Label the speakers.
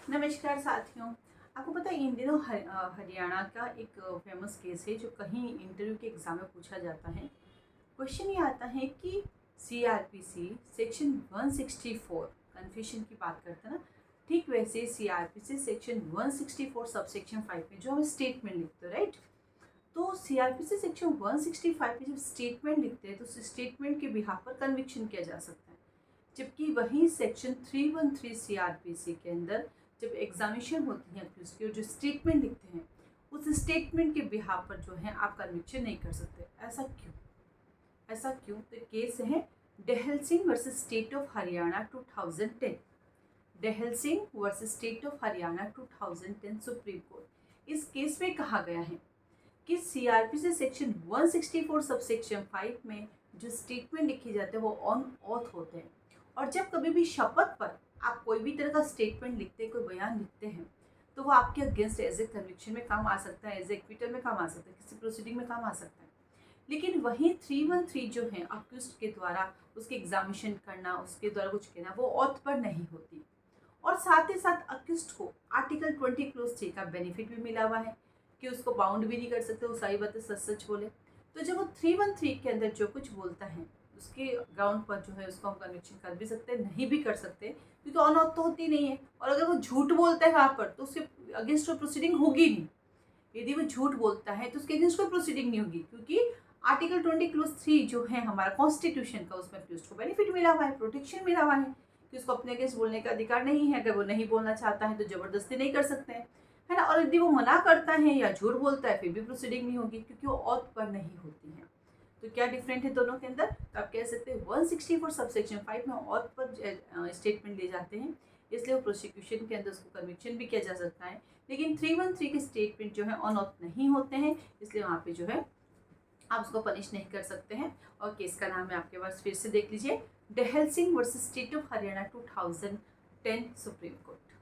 Speaker 1: नमस्कार साथियों। आपको पता है इन दिनों हरियाणा का एक फेमस केस है जो कहीं इंटरव्यू के एग्जाम में पूछा जाता है। क्वेश्चन ये आता है कि सीआरपीसी सेक्शन 164 कन्फ्यूशन की बात करते हैं ना, ठीक वैसे सीआरपीसी सेक्शन 164 सबसेक्शन 5 में जो हम स्टेटमेंट लिखते हैं, राइट। तो सीआरपीसी सेक्शन 165 में जब स्टेटमेंट लिखते हैं तो स्टेटमेंट के बिहाफ पर कन्विक्शन किया जा सकता है, जबकि वही सेक्शन 313 सीआरपीसी के अंदर जब एग्जामिनेशन होती है तो उसके जो स्टेटमेंट लिखते हैं उस स्टेटमेंट के बिहाफ पर जो है आप कन्विक्शन नहीं कर सकते। ऐसा क्यों तो केस है Dahal Singh versus state of Haryana 2010। Dahal Singh versus state of Haryana 2010 supreme court. इस केस में कहा गया है कि सीआरपीसी सेक्शन 164 सबसेक्शन 5 में जो स्टेटमेंट लिखे जाते हैं वो ऑन ऑथ होते हैं, और जब कभी भी शपथ पर आप कोई भी तरह का स्टेटमेंट लिखते हैं, कोई बयान लिखते हैं, तो वो आपके अगेंस्ट एज ए कन्विक्शन में काम आ सकता है, एज ए एक्विटल में काम आ सकता है, किसी प्रोसीडिंग में काम आ सकता है। लेकिन वही 313 जो है अक्यूज्ड के द्वारा उसके एग्जामिनेशन करना, उसके द्वारा कुछ कहना, वो ऑथ पर नहीं होती। और साथ ही साथ अक्यूज्ड को आर्टिकल 20 क्लोज 3 का बेनिफिट भी मिला हुआ है कि उसको बाउंड भी नहीं कर सकते, वो सारी बातें सच सच बोले। तो जब वो 313 के अंदर जो कुछ बोलता है उसके ग्राउंड पर जो है उसको हम कन्विक्शन कर भी सकते हैं, नहीं भी कर सकते, क्योंकि ऑन ऑफ तो होती नहीं है। और अगर वो झूठ बोलता है वहाँ पर तो उसके अगेंस्ट कोई प्रोसीडिंग होगी नहीं। यदि वो झूठ बोलता है तो उसके अगेंस्ट कोई प्रोसीडिंग नहीं होगी, क्योंकि आर्टिकल 20 क्लोज 3 जो है हमारा कॉन्स्टिट्यूशन का, उसमें अक्यूज्ड को बेनिफिट मिला हुआ है, प्रोटेक्शन मिला हुआ है कि उसको अपने अगेंस्ट बोलने का अधिकार नहीं है। अगर वो नहीं बोलना चाहता है तो जबरदस्ती नहीं कर सकते हैं, है ना। और यदि वो मना करता है या झूठ बोलता है फिर भी प्रोसीडिंग नहीं होगी, क्योंकि वो ऑथ पर नहीं होती है। तो क्या डिफरेंट है दोनों के अंदर, तो आप कह सकते हैं 164 सबसेक्शन 5 में ऑथ पर स्टेटमेंट ले जाते हैं, इसलिए वो प्रोसिक्यूशन के अंदर उसको कन्विक्शन भी किया जा सकता है। लेकिन 313 के स्टेटमेंट जो है ऑन ऑथ नहीं होते हैं, इसलिए वहाँ पे जो है आप उसको पनिश नहीं कर सकते हैं। और केस का नाम है आपके पास, फिर से देख लीजिए, Dahal Singh versus state of Haryana 2010 supreme court.